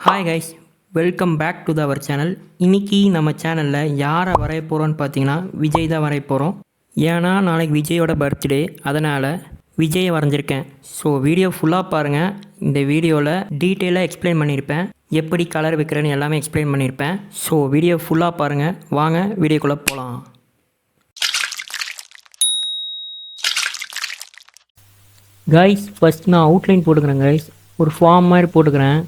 Hi guys, welcome back to our channel. இன்றைக்கி நம்ம சேனலில் யாரை வரைய போகிறோன்னு பார்த்தீங்கன்னா விஜய் தான் வரைய போகிறோம். ஏன்னா நாளைக்கு விஜயோட பர்த்டே, அதனால் விஜயை வரைஞ்சிருக்கேன். ஸோ வீடியோ ஃபுல்லாக பாருங்கள். இந்த வீடியோவில் டீட்டெயிலாக எக்ஸ்பிளைன் பண்ணியிருப்பேன், எப்படி கலர் வைக்கிறேன்னு எல்லாமே எக்ஸ்பிளைன் பண்ணியிருப்பேன். ஸோ வீடியோ ஃபுல்லாக பாருங்கள். வாங்க வீடியோக்குள்ளே போகலாம். கைஸ், ஃபஸ்ட் நான் அவுட்லைன் போட்டுக்கிறேன். கைஸ், ஒரு ஃபார்ம் மாதிரி போட்டுக்கிறேன்.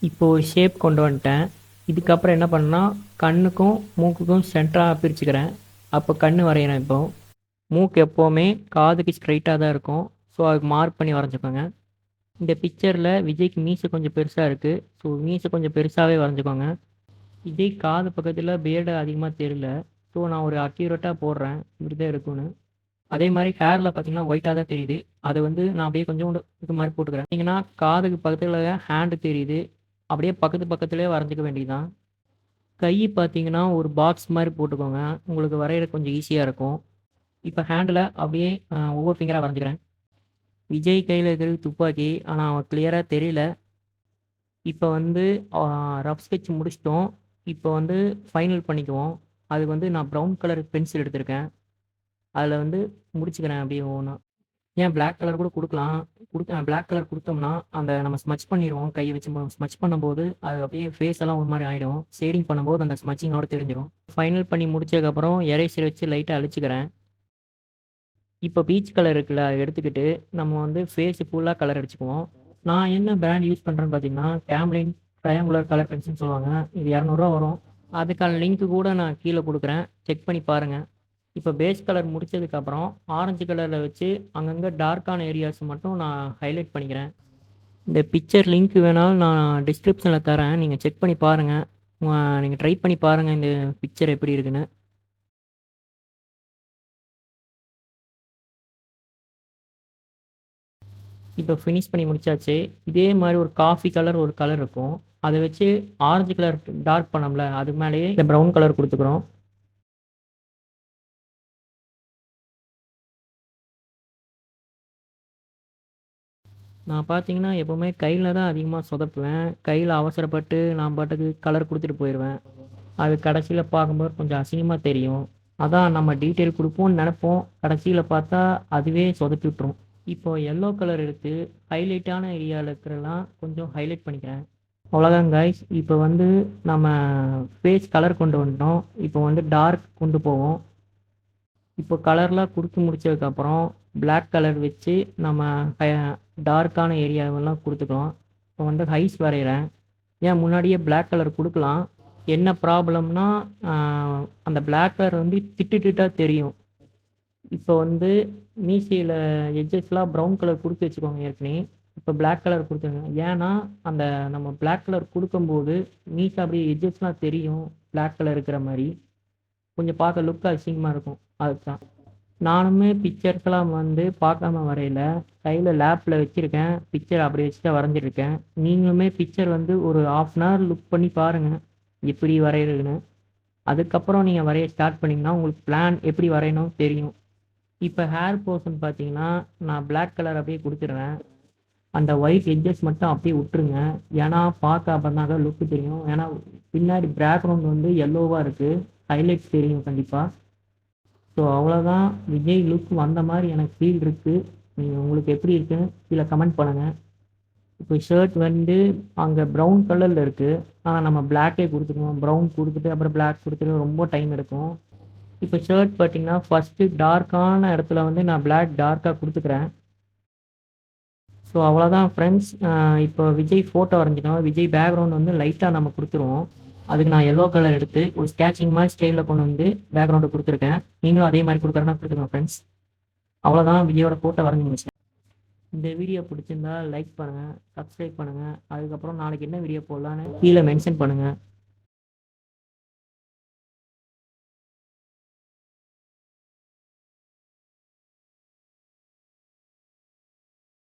இப்போ ஒரு ஷேப் கொண்டு வந்துட்டேன். இதுக்கப்புறம் என்ன பண்ணால் கண்ணுக்கும் மூக்குக்கும் சென்டராக பிரிச்சுக்கிறேன். அப்போ கண் வரைகிறேன். இப்போது மூக்கு எப்போவுமே காதுக்கு ஸ்ட்ரைட்டாக தான் இருக்கும். ஸோ அதுக்கு மார்க் பண்ணி வரைஞ்சிக்கோங்க. இந்த பிக்சரில் விஜய்க்கு மீசை கொஞ்சம் பெருசாக இருக்குது. ஸோ மீசை கொஞ்சம் பெருசாகவே வரைஞ்சிக்கோங்க. விஜய் காது பக்கத்தில் பியர்டு அதிகமாக தெரியல. ஸோ நான் ஒரு அக்யூரேட்டாக போடுறேன், இப்படி தான் இருக்குன்னு. அதே மாதிரி ஹேரில் பார்த்தீங்கன்னா ஒயிட்டாக தான் தெரியுது. அதை நான் அப்படியே கொஞ்சம் இது மாதிரி போட்டுக்கிறேன். பார்த்தீங்கன்னா காதுக்கு பக்கத்தில் ஹேண்டு தெரியுது. அப்படியே பக்கத்துலேயே வரைஞ்சிக்க வேண்டியதுதான். கை பார்த்தீங்கன்னா ஒரு பாக்ஸ் மாதிரி போட்டுக்கோங்க, உங்களுக்கு வரைகிற கொஞ்சம் ஈஸியாக இருக்கும். இப்போ ஹேண்டில் அப்படியே ஒவ்வொரு ஃபிங்கராக வரைஞ்சிக்கிறேன். விஜய் கையில் இருக்கிறது துப்பாக்கி, ஆனால் அவன் கிளியராக தெரியல. இப்போ ரஃப் ஸ்கெட்ச் முடிச்சிட்டோம். இப்போ ஃபைனல் பண்ணிக்குவோம். அதுக்கு நான் ப்ரௌன் கலர் பென்சில் எடுத்திருக்கேன். அதில் முடிச்சுக்கிறேன் அப்படியே ஒவ்வொன்றா. ஏன் பிளாக் கலர் கூட கொடுக்கலாம். பிளாக் கலர் கொடுத்தோம்னா அந்த நம்ம ஸ்மச் பண்ணிடுவோம். கையை வச்சு ஸ்மச் பண்ணும்போது அது அப்படியே ஃபேஸ் எல்லாம் ஒரு மாதிரி ஆகிடும். ஷேடிங் பண்ணும்போது அந்த ஸ்மச்சிங்கோட தெரிஞ்சிடும். ஃபைனல் பண்ணி முடிச்சதுக்கப்புறம் எரேசர் வச்சு லைட்டாக அழிச்சிக்கிறேன். இப்போ பீச் கலர் இருக்குல்ல, எடுத்துக்கிட்டு நம்ம ஃபேஸ் ஃபுல்லாக கலர் அடிச்சுக்குவோம். நான் என்ன பிராண்ட் யூஸ் பண்ணுறேன்னு பார்த்தீங்கன்னா camlin ட்ரையாங்குலர் கலர் பென்சில்னு சொல்லுவாங்க. இது 200 வரும். அதுக்கான லிங்க்கு கூட நான் கீழே கொடுக்குறேன், செக் பண்ணி பாருங்கள். இப்போ பேஸ் கலர் முடித்ததுக்கப்புறம் ஆரஞ்சு கலரில் வச்சு அங்கங்கே டார்க்கான ஏரியாஸ் மட்டும் நான் ஹைலைட் பண்ணிக்கிறேன். இந்த பிக்சர் லிங்க் வேணாலும் நான் டிஸ்கிரிப்ஷனில் தரேன், நீங்கள் செக் பண்ணி பாருங்கள். நீங்கள் ட்ரை பண்ணி பாருங்கள் இந்த பிக்சர் எப்படி இருக்குன்னு. இப்போ ஃபினிஷ் பண்ணி முடிச்சாச்சு. இதே மாதிரி ஒரு காஃபி கலர் ஒரு கலர் இருக்கும், அதை வச்சு ஆரஞ்சு கலர் டார்க் பண்ணோம்ல, அது மேலேயே இந்த ப்ரௌன் கலர் கொடுத்துக்குறோம். நான் பார்த்தீங்கன்னா எப்போவுமே கையில் தான் அதிகமாக சொதப்புவேன். கையில் அவசரப்பட்டு நான் பாட்டுக்கு கலர் கொடுத்துட்டு போயிடுவேன். அது கடைசியில் பார்க்கும்போது கொஞ்சம் அசிங்கமாக தெரியும். அதான் நம்ம டீட்டெயில் கொடுப்போம்னு நினப்போம், கடைசியில் பார்த்தா அதுவே சொதப்பி விட்டுரும். இப்போது எல்லோ கலர் எடுத்து ஹைலைட்டான ஏரியாவில் இருக்கிறலாம் கொஞ்சம் ஹைலைட் பண்ணிக்கிறேன். அவ்வளோதான் கைஸ். இப்போ நம்ம ஃபேஸ் கலர் கொண்டு வந்துட்டோம். இப்போ டார்க் கொண்டு போவோம். இப்போ கலர்லாம் கொடுத்து முடிச்சதுக்கப்புறம் பிளாக் கலர் வச்சு நம்ம டார்க்கான ஏரியாவெல்லாம் கொடுத்துக்கலாம். இப்போ ஹைஸ் வரைகிறேன். ஏன் முன்னாடியே பிளாக் கலர் கொடுக்கலாம். என்ன ப்ராப்ளம்னா அந்த பிளாக் கலர் திட்டாக தெரியும். இப்போ மீசையில் எட்ஜஸ்லாம் ப்ரௌன் கலர் கொடுத்து வச்சுக்கோங்க ஏற்கனவே. இப்போ பிளாக் கலர் கொடுத்துருங்க. ஏன்னா அந்த நம்ம பிளாக் கலர் கொடுக்கும்போது மீசை அப்படியே எட்ஜஸ்லாம் தெரியும், பிளாக் கலர் இருக்கிற மாதிரி. கொஞ்சம் பார்க்க லுக் அசிங்கமாக இருக்கும். அதுதான் நானுமே பிக்சர்ஸ்லாம் பார்க்காம வரையில, கையில் லேப்பில் வச்சுருக்கேன். பிக்சர் அப்படி வச்சு தான் வரைஞ்சிருக்கேன். நீங்களுமே பிக்சர் ஒரு 1/2 hour லுக் பண்ணி பாருங்கள் எப்படி வரைகிறதுன்னு. அதுக்கப்புறம் நீங்கள் வரைய ஸ்டார்ட் பண்ணிங்கன்னா உங்களுக்கு பிளான் எப்படி வரையணும் தெரியும். இப்போ ஹேர் போர்ஷன் பார்த்தீங்கன்னா நான் பிளாக் கலர் அப்படியே கொடுத்துட்றேன். அந்த ஒயிட் எட்ஜஸ் மட்டும் அப்படியே விட்டுருங்க. ஏன்னா பார்க்க அப்போதாங்க லுக்கு தெரியும். ஏன்னா பின்னாடி பேக்ரவுண்ட் எல்லோவாக இருக்குது, ஹைலைட்ஸ் தெரியும் கண்டிப்பாக. ஸோ அவ்வளோதான். விஜய் லுக் வந்த மாதிரி எனக்கு ஃபீல் இருக்குது. நீங்கள் உங்களுக்கு எப்படி இருக்குன்னு கீழே கமெண்ட் பண்ணுங்கள். இப்போ ஷர்ட் அங்கே ப்ரௌன் கலரில் இருக்குது, ஆனால் நம்ம பிளாக்கே கொடுத்துக்குவோம். ப்ரௌன் கொடுத்துட்டு அப்புறம் பிளாக் கொடுத்துட்டு ரொம்ப டைம் எடுக்கும். இப்போ ஷர்ட் பார்த்தீங்கன்னா ஃபஸ்ட்டு டார்க்கான இடத்துல நான் பிளாக் டார்க்காக கொடுத்துக்கிறேன். ஸோ அவ்வளோதான் ஃப்ரெண்ட்ஸ். இப்போ விஜய் ஃபோட்டோ வரைஞ்சிட்டோம். விஜய் பேக்ரவுண்ட் லைட்டாக நம்ம கொடுத்துருவோம். அதுக்கு நான் எல்லோ கலர் எடுத்து ஒரு ஸ்கேட்சிங் மாதிரி ஸ்டைலில் கொண்டு பேக்ரவுண்டு கொடுத்துருக்கேன். நீங்களும் அதே மாதிரி கொடுக்குறேன்னா கொடுத்துருங்க ஃப்ரெண்ட்ஸ். அவ்வளோதான், விஜயோட ஃபோட்டோ வரைஞ்சி முடிச்சேன். இந்த வீடியோ பிடிச்சிருந்தா லைக் பண்ணுங்கள், சப்ஸ்கிரைப் பண்ணுங்கள். அதுக்கப்புறம் நாளைக்கு என்ன வீடியோ போடலான்னு கீழே மென்ஷன் பண்ணுங்கள்.